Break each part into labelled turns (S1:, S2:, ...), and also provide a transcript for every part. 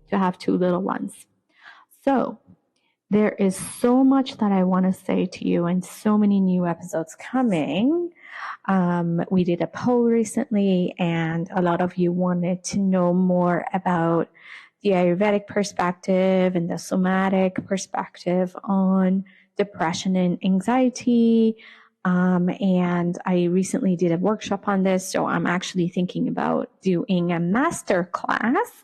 S1: to have 2 little ones. So there is so much that I want to say to you and so many new episodes coming. We did a poll recently and a lot of you wanted to know more about the Ayurvedic perspective and the somatic perspective on depression and anxiety. And I recently did a workshop on this, so I'm actually thinking about doing a master class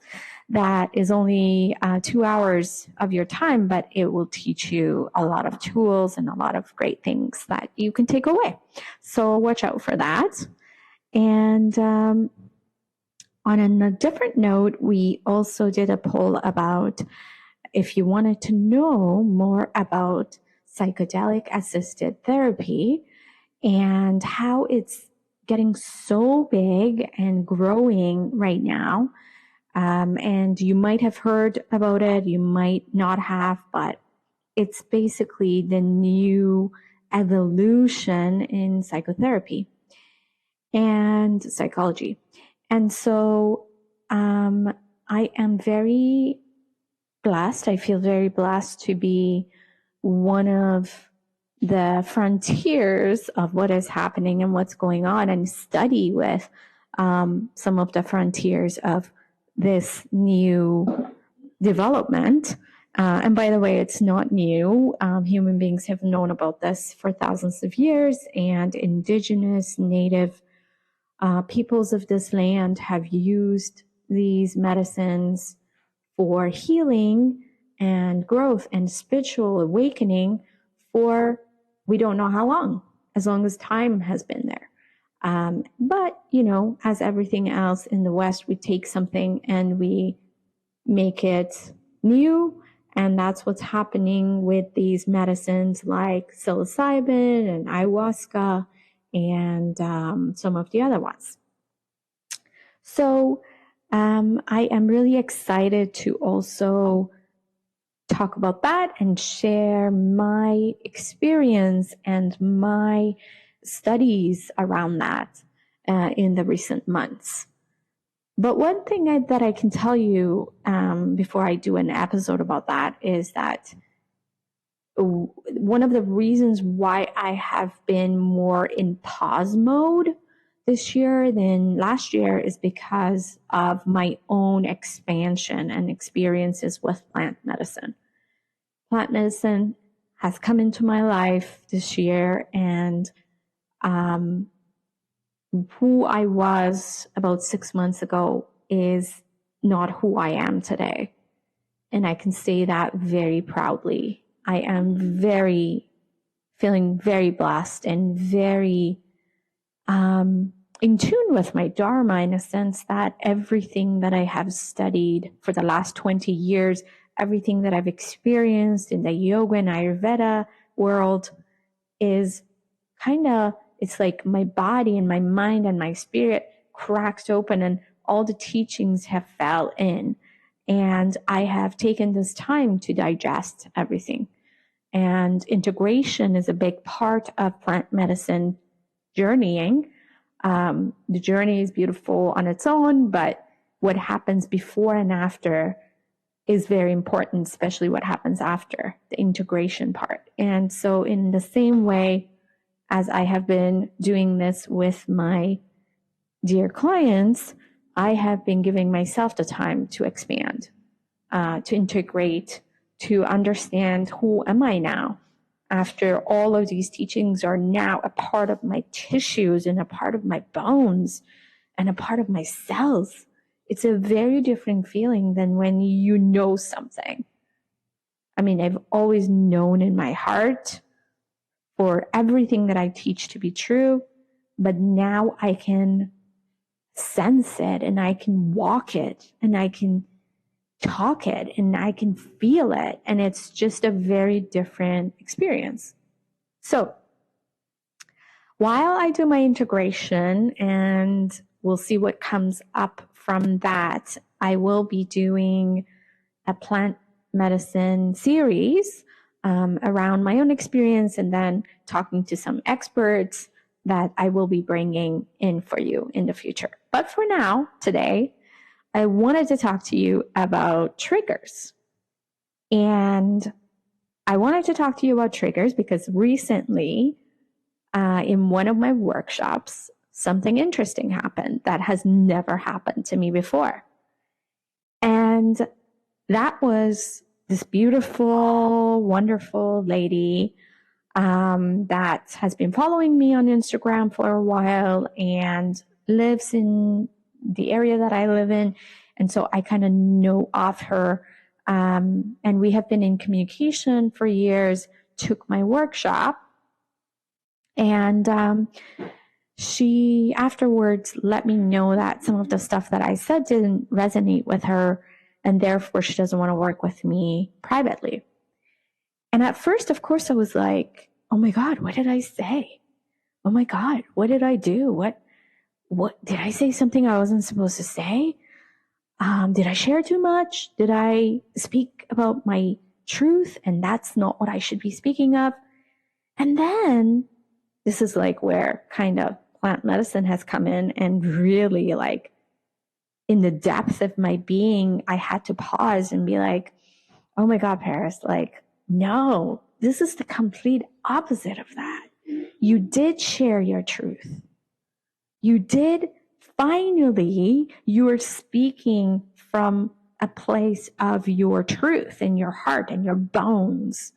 S1: that is only 2 hours of your time, but it will teach you a lot of tools and a lot of great things that you can take away. So watch out for that. And on a different note, we also did a poll about if you wanted to know more about psychedelic assisted therapy and how it's getting so big and growing right now. And you might have heard about it, you might not have, but it's basically the new evolution in psychotherapy and psychology. And so I am very blessed. I feel very blessed to be one of the frontiers of what is happening and what's going on and study with some of the frontiers of this new development. And by the way, it's not new. Human beings have known about this for thousands of years, and indigenous native peoples of this land have used these medicines for healing and growth and spiritual awakening for we don't know how long, as long as time has been there. But, you know, as everything else in the West, we take something and we make it new. And that's what's happening with these medicines like psilocybin and ayahuasca and some of the other ones. So I am really excited to also talk about that and share my experience and my studies around that in the recent months. But one thing that I can tell you before I do an episode about that is that one of the reasons why I have been more in pause mode this year than last year is because of my own expansion and experiences with plant medicine. Plant medicine has come into my life this year, and who I was about 6 months ago is not who I am today. And I can say that very proudly. I am feeling very blessed and very in tune with my Dharma, in a sense that everything that I have studied for the last 20 years, everything that I've experienced in the yoga and Ayurveda world is it's like my body and my mind and my spirit cracked open and all the teachings have fell in. And I have taken this time to digest everything. And integration is a big part of plant medicine journeying. The journey is beautiful on its own, but what happens before and after is very important, especially what happens after the integration part. And so in the same way as I have been doing this with my dear clients, I have been giving myself the time to expand, to integrate, to understand who am I now after all of these teachings are now a part of my tissues and a part of my bones and a part of my cells. It's a very different feeling than when you know something. I mean, I've always known in my heart for everything that I teach to be true, but now I can sense it and I can walk it and I can talk it and I can feel it. And it's just a very different experience. So while I do my integration, and we'll see what comes up from that, I will be doing a plant medicine series around my own experience and then talking to some experts that I will be bringing in for you in the future. But for now, today, I wanted to talk to you about triggers. And I wanted to talk to you about triggers because recently, in one of my workshops, something interesting happened that has never happened to me before. And that was this beautiful, wonderful lady that has been following me on Instagram for a while and lives in the area that I live in. And so I kind of know of her. And we have been in communication for years, took my workshop. And she afterwards let me know that some of the stuff that I said didn't resonate with her, and therefore she doesn't want to work with me privately. And at first, of course, I was like, oh my God, what did I say? Oh my God, what did I do? What did I say something I wasn't supposed to say? Did I share too much? Did I speak about my truth? And that's not what I should be speaking of. And then this is like where kind of plant medicine has come in, and really like in the depth of my being, I had to pause and be like, oh my God, Paris, like, no, this is the complete opposite of that. You did share your truth. You did finally, you're speaking from a place of your truth in your heart and your bones.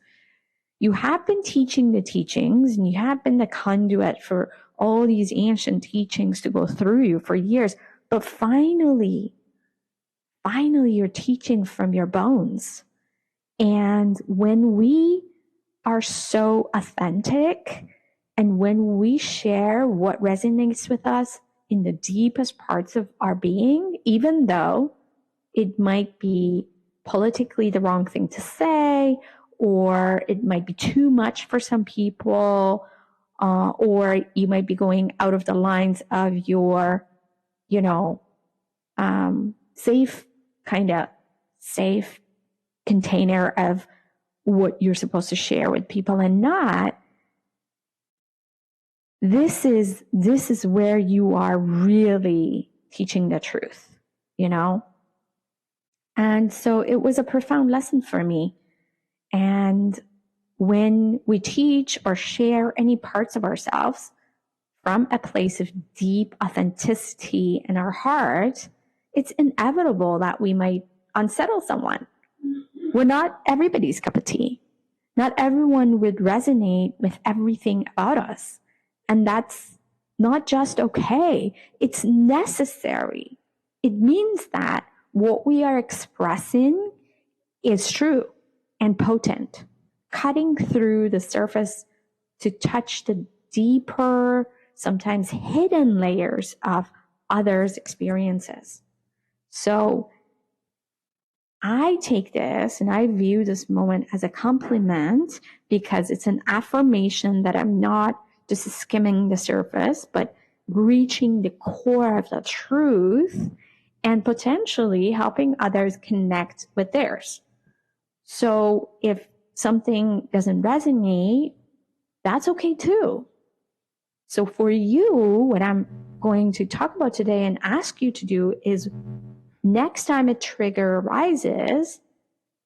S1: You have been teaching the teachings, and you have been the conduit for all these ancient teachings to go through you for years. But finally, you're teaching from your bones. And when we are so authentic, and when we share what resonates with us in the deepest parts of our being, even though it might be politically the wrong thing to say, or it might be too much for some people, or you might be going out of the lines of your, safe container of what you're supposed to share with people and not. This is where you are really teaching the truth, And so it was a profound lesson for me. And when we teach or share any parts of ourselves from a place of deep authenticity in our heart, it's inevitable that we might unsettle someone. We're not everybody's cup of tea. Not everyone would resonate with everything about us. And that's not just okay. It's necessary. It means that what we are expressing is true and potent, cutting through the surface to touch the deeper, sometimes hidden layers of others' experiences. So I take this and I view this moment as a compliment, because it's an affirmation that I'm not just skimming the surface, but reaching the core of the truth and potentially helping others connect with theirs. So if something doesn't resonate, that's okay too. So for you, what I'm going to talk about today and ask you to do is, next time a trigger arises,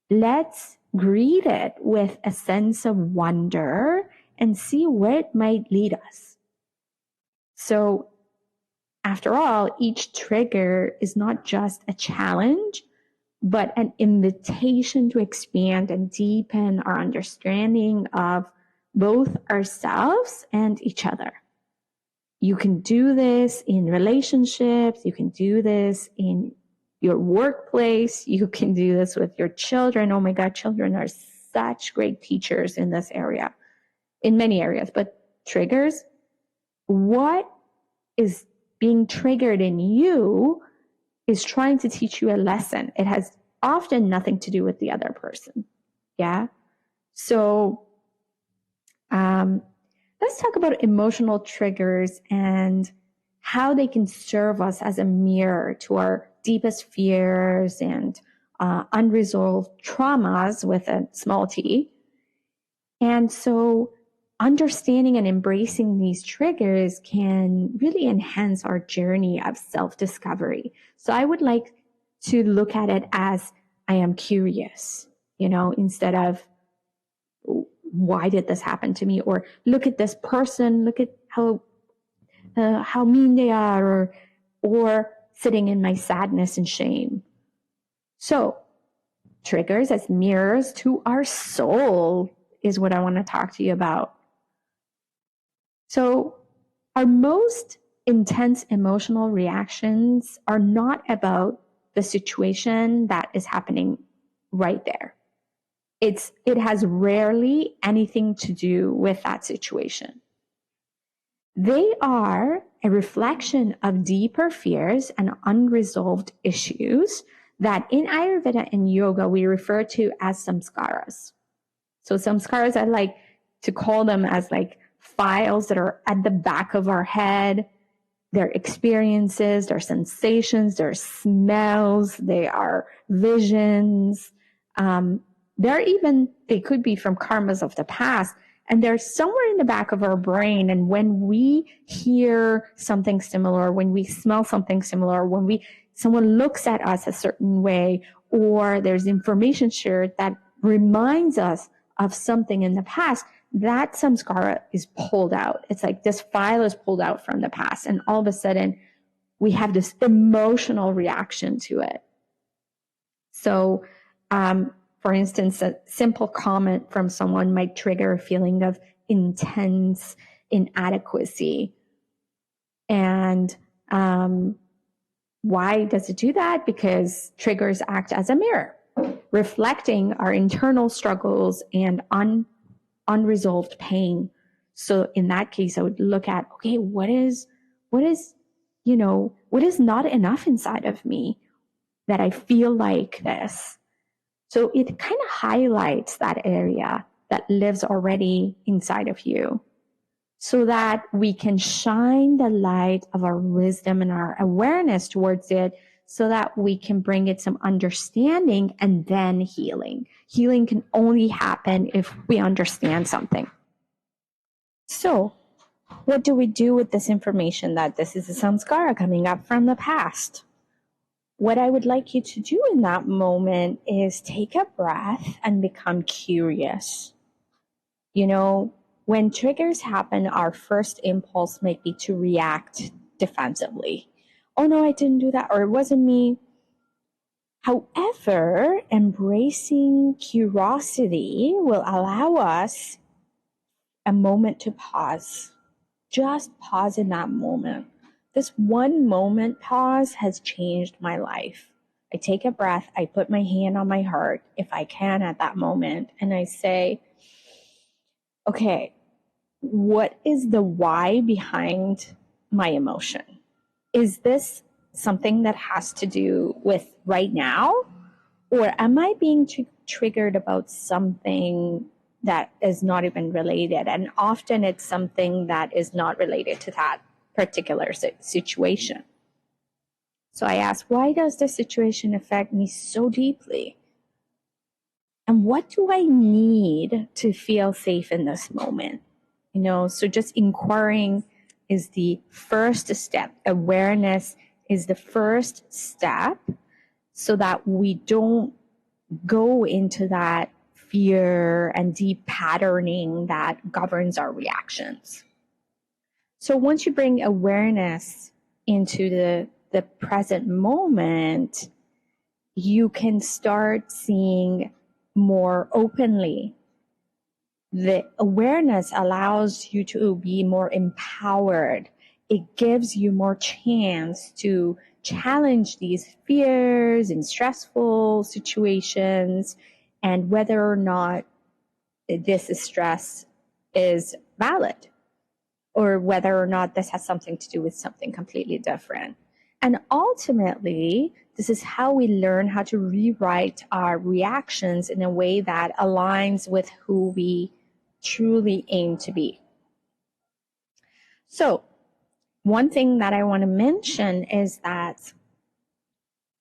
S1: let's greet it with a sense of wonder and see where it might lead us. So after all, each trigger is not just a challenge, but an invitation to expand and deepen our understanding of both ourselves and each other. You can do this in relationships. You can do this in your workplace. You can do this with your children. Oh my God, children are such great teachers in this area, in many areas. But triggers, what is being triggered in you is trying to teach you a lesson. It has often nothing to do with the other person. Yeah. So let's talk about emotional triggers and how they can serve us as a mirror to our deepest fears and unresolved traumas with a small t. And so understanding and embracing these triggers can really enhance our journey of self-discovery. So I would like to look at it as I am curious, instead of why did this happen to me? Or look at this person, look at how mean they are, or sitting in my sadness and shame. So triggers as mirrors to our soul is what I want to talk to you about. So our most intense emotional reactions are not about the situation that is happening right there. It has rarely anything to do with that situation. They are a reflection of deeper fears and unresolved issues that in Ayurveda and yoga we refer to as samskaras. So samskaras, I like to call them as like files that are at the back of our head. Their experiences, their sensations, their smells, they are visions. They could be from karmas of the past, and they're somewhere in the back of our brain. And when we hear something similar, when we smell something similar, when someone looks at us a certain way, or there's information shared that reminds us of something in the past, that samskara is pulled out. It's like this file is pulled out from the past, and all of a sudden we have this emotional reaction to it. So, for instance, a simple comment from someone might trigger a feeling of intense inadequacy. And why does it do that? Because triggers act as a mirror, reflecting our internal struggles and unresolved pain. So in that case, I would look at, okay, what is not enough inside of me that I feel like this? So it kind of highlights that area that lives already inside of you, so that we can shine the light of our wisdom and our awareness towards it, so that we can bring it some understanding and then healing. Healing can only happen if we understand something. So what do we do with this information that this is a samskara coming up from the past? What I would like you to do in that moment is take a breath and become curious. When triggers happen, our first impulse might be to react defensively. Oh no, I didn't do that, or it wasn't me. However, embracing curiosity will allow us a moment to pause. Just pause in that moment. This one moment pause has changed my life. I take a breath, I put my hand on my heart, if I can at that moment, and I say, okay, what is the why behind my emotion? Is this something that has to do with right now? Or am I being triggered about something that is not even related? And often it's something that is not related to that particular situation. So I ask, why does this situation affect me so deeply? And what do I need to feel safe in this moment? So just inquiring is the first step. Awareness is the first step, so that we don't go into that fear and deep patterning that governs our reactions. So once you bring awareness into the present moment, you can start seeing more openly. The awareness allows you to be more empowered. It gives you more chance to challenge these fears in stressful situations, and whether or not this stress is valid, or whether or not this has something to do with something completely different. And ultimately, this is how we learn how to rewrite our reactions in a way that aligns with who we truly aim to be. So, one thing that I want to mention is that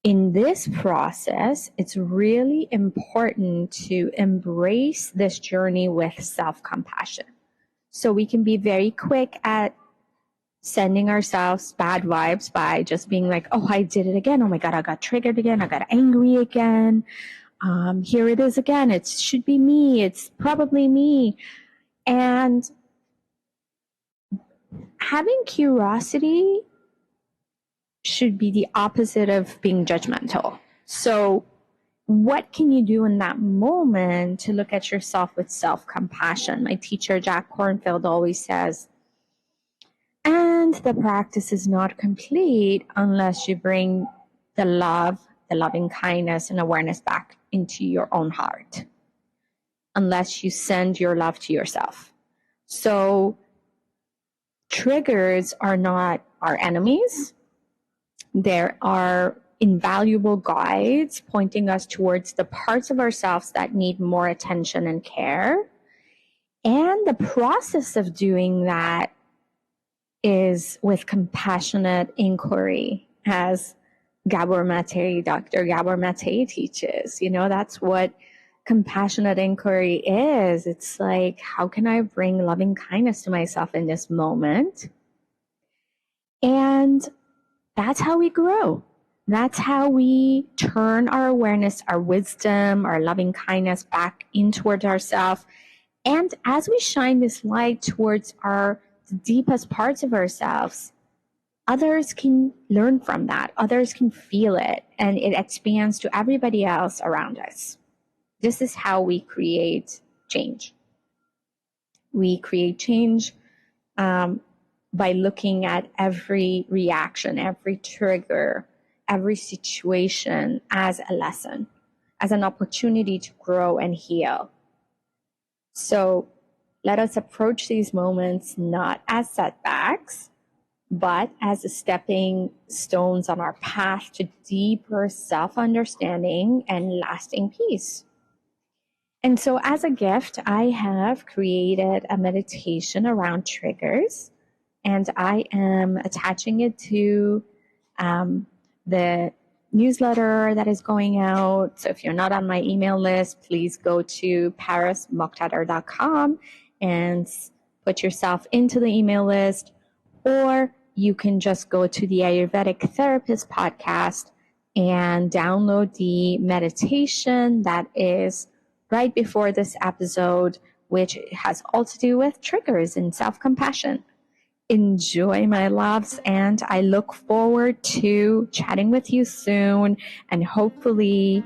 S1: in this process, it's really important to embrace this journey with self-compassion. So we can be very quick at sending ourselves bad vibes by just being like, oh, I did it again. Oh my God, I got triggered again. I got angry again. Here it is again. It should be me. It's probably me. And having curiosity should be the opposite of being judgmental. So what can you do in that moment to look at yourself with self-compassion? My teacher, Jack Kornfield, always says, and the practice is not complete unless you bring the love, the loving kindness and awareness back into your own heart, unless you send your love to yourself. So triggers are not our enemies. There are invaluable guides pointing us towards the parts of ourselves that need more attention and care. And the process of doing that is with compassionate inquiry, as Dr. Gabor Mate teaches. That's what compassionate inquiry is. It's like, how can I bring loving kindness to myself in this moment? And that's how we grow. That's how we turn our awareness, our wisdom, our loving kindness back in towards ourselves. And as we shine this light towards the deepest parts of ourselves, others can learn from that. Others can feel it, and it expands to everybody else around us. This is how we create change. We create change by looking at every reaction, every trigger, every situation as a lesson, as an opportunity to grow and heal. So let us approach these moments not as setbacks, but as stepping stones on our path to deeper self-understanding and lasting peace. And so as a gift, I have created a meditation around triggers, and I am attaching it to the newsletter that is going out. So if you're not on my email list, please go to parismokhtader.com and put yourself into the email list, or you can just go to the Ayurvedic Therapist podcast and download the meditation that is right before this episode, which has all to do with triggers and self-compassion. Enjoy, my loves, and I look forward to chatting with you soon and hopefully